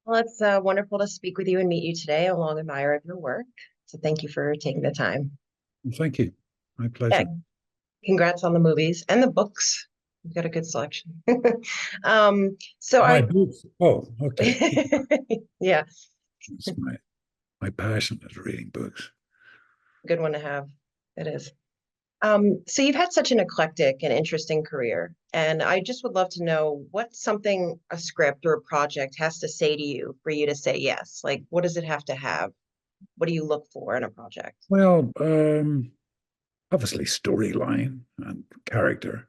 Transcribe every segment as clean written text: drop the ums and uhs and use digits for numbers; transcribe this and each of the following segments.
Well, it's wonderful to speak with you and meet you today. I'm a long admirer of your work. So thank you for taking the time. Well, thank you. My Yeah, pleasure. congrats on the movies and the books. You've got a good selection. So My I, books. Oh, okay. Yeah, yeah, it's my passion is reading books. good one to have. It is. So you've had such an eclectic and interesting career, and I just would love to know what something, a script or a project has to say to you for you to say yes. Like, what does it have to have? What do you look for in a project? Well, obviously storyline and character.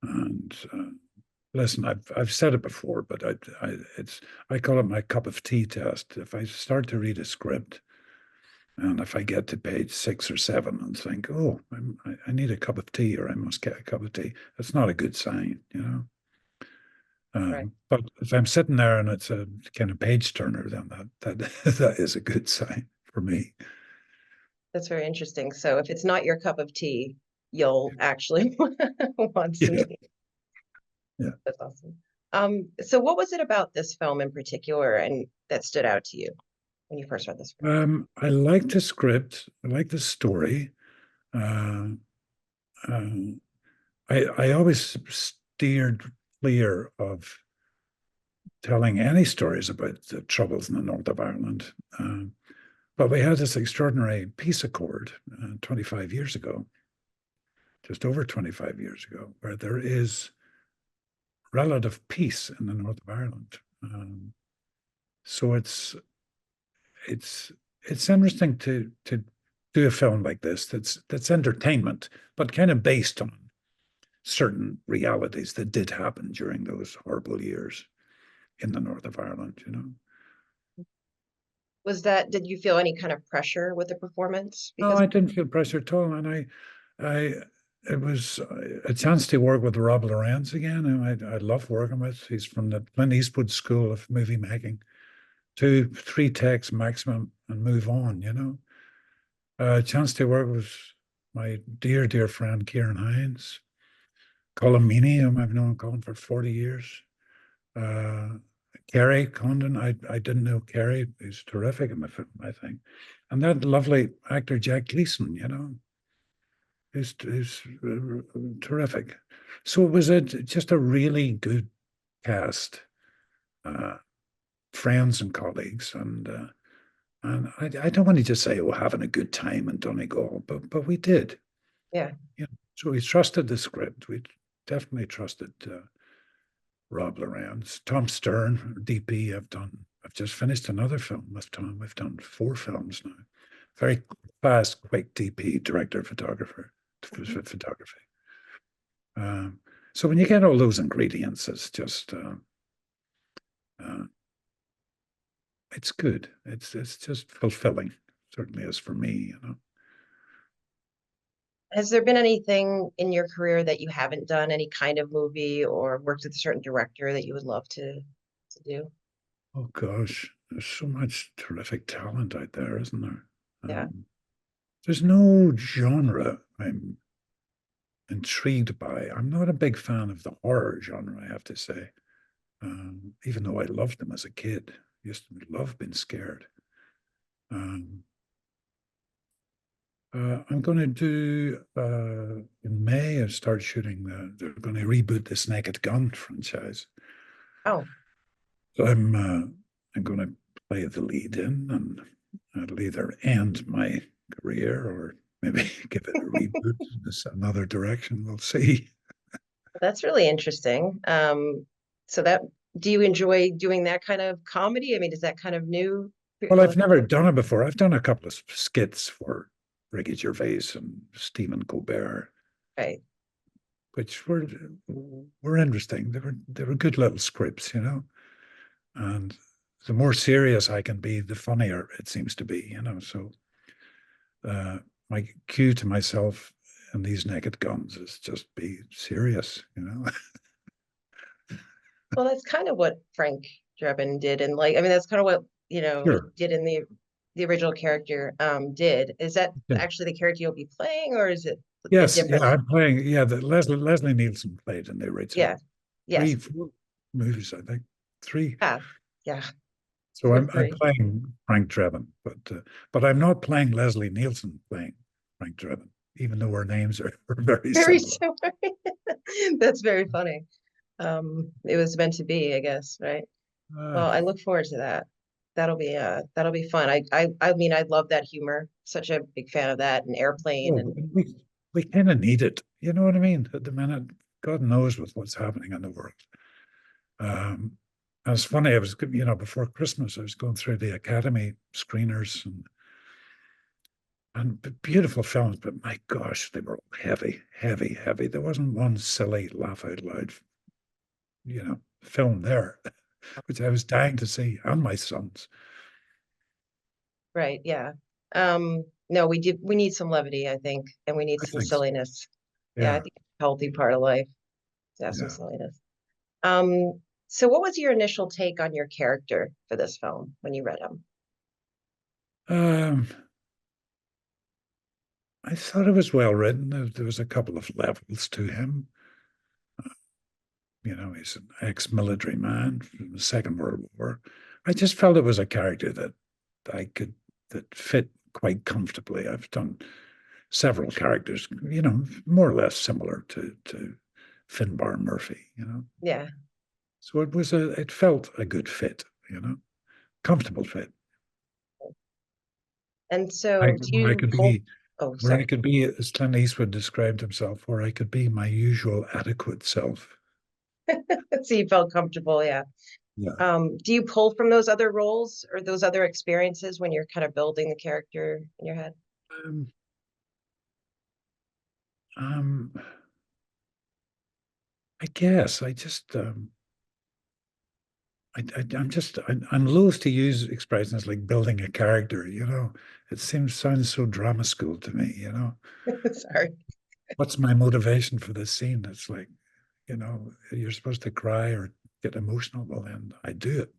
And listen, I've said it before, but I call it my cup of tea test. If I start to read a script, and if I get to page 6 or 7 and think, oh, I need a cup of tea, or I must get a cup of tea, that's not a good sign, you know. Right. But if I'm sitting there and it's a kind of page turner, then that that is a good sign for me. That's very interesting. So if it's not your cup of tea, you'll actually want some Yeah, tea. yeah. That's awesome. So what was it about this film in particular and that stood out to you when you first read the script? I like the script. I like the story. Uh, uh, I always steered clear of telling any stories about the troubles in the north of Ireland. But we had this extraordinary peace accord 25 years ago, just over 25 years ago, where there is relative peace in the north of Ireland. So it's it's interesting to do a film like this that's entertainment, but kind of based on certain realities that did happen during those horrible years in the north of Ireland, you know. Did you feel any kind of pressure with the performance? No, Because, I didn't feel pressure at all, and I, it was a chance to work with Rob Lorenz again, and I love working with. He's from the Clint Eastwood School of Movie Making. 2, 3 takes maximum and move on, you know. A chance to work with my dear, dear friend Kieran Hines, Colin Meaney, whom I've known Colin for 40 years. Uh, Kerry Condon, I didn't know Kerry. He's terrific in the film, I think. And that lovely actor Jack Gleason, you know, is terrific. So it was just a really good cast, uh, friends and colleagues, and I don't want to just say, "Oh, having a good time in Donegal," but we did. yeah. Yeah. So we trusted the script. We definitely trusted Rob Lorenz, Tom Stern, DP. I've just finished another film with Tom. We've done 4 films now. Very fast, quick DP, director, photographer, photography. Um, so when you get all those ingredients, it's just uh, it's good. It's just fulfilling. Certainly is for me, you know. Has there been anything in your career that you haven't done, any kind of movie or worked with a certain director that you would love to do? Oh gosh, there's so much terrific talent out there, isn't there? Yeah. There's no genre I'm intrigued by. I'm not a big fan of the horror genre, I have to say. Even though I loved them as a kid, used to love being scared. Um, I'm going to do in May. I start shooting. They're going to reboot this Naked Gun franchise. Oh, So I'm going to play the lead in, and it'll either end my career or maybe give it a reboot in another direction. We'll see. that's really interesting. So that do you enjoy doing that kind of comedy? I mean, is that kind of new? Well, I've never done it before. I've done a couple of skits for Ricky Gervais and Stephen Colbert, Right. which were interesting. They were good little scripts, you know. And the more serious I can be, the funnier it seems to be, you know. So my cue to myself in these Naked Guns is just be serious, you know. Well, that's kind of what Frank Drebin did, and like, I mean, that's kind of what he Sure. did in the original character. Did is that Yeah. actually the character you'll be playing, or is it a Yes, yeah, different? I'm playing. Yeah, the Leslie Nielsen played in the original Yeah. Yes. 3, 4 movies, I think. 3. Yeah. Yeah. So That's I'm great. playing Frank Drebin, but I'm not playing Leslie Nielsen playing Frank Drebin, even though our names are very Very similar. similar. That's very funny. It was meant to be, I guess, right? Uh, Well, I look forward to that. That'll be fun. I mean, I love that humor. Such a big fan of that and Airplane well, and we kind of need it. You know what I mean? At the minute, God knows with what's happening in the world. Um, and it's funny. I was, before Christmas, I was going through the Academy screeners and beautiful films, but my gosh, they were all heavy, heavy, heavy. There wasn't one silly laugh out loud, film there, which I was dying to see, and my sons. right, yeah. No, we need some levity, I think, and we need I some think so. silliness. Yeah, I Yeah, think it's a healthy part of life to have some yeah. silliness. So what was your initial take on your character for this film when you read him? Um, I thought it was well written. There was a couple of levels to him. He's an ex-military man from the Second World War. I just felt it was a character I could that fit quite comfortably. I've done several characters, more or less similar to Finbar Murphy. Yeah. So it felt a good fit, comfortable fit. And I, so do where I you could pull, be, oh, where I sorry. could be, as Clint Eastwood described himself, where I could be my usual adequate self. So you felt comfortable, yeah. Yeah. Do you pull from those other roles or those other experiences when you're kind of building the character in your head? Um, um, I guess I just I'm loath to use expressions like building a character. It sounds so drama school to me. Sorry. What's my motivation for this scene? It's like, you're supposed to cry or get emotional. Well, then I do it.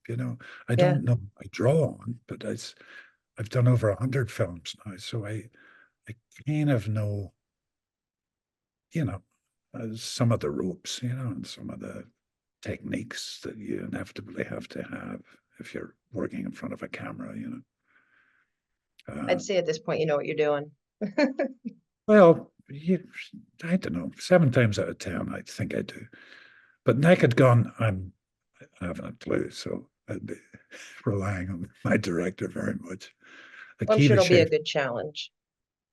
I Yeah, don't know I draw on, but I've done over 100 films now, so I kind of know, you know, some of the ropes, and some of the techniques that you inevitably have to have if you're working in front of a camera. I'd Uh, say at this point you know what you're doing. well, I don't know, 7 times out of 10, I think I do. But Naked Gun, I haven't a clue, so I'd be relying on my director very much. The Well, I'm key sure to it'll be a shape, good challenge.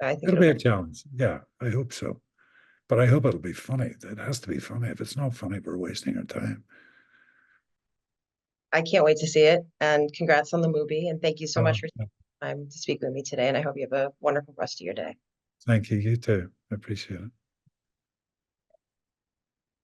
I think it'll it'll be be. a challenge. Yeah, I hope so. But I hope it'll be funny. It has to be funny. If it's not funny, we're wasting our time. I can't wait to see it. And congrats on the movie. And thank you so much Uh, for taking time to speak with me today. And I hope you have a wonderful rest of your day. Thank you. You too. I appreciate it.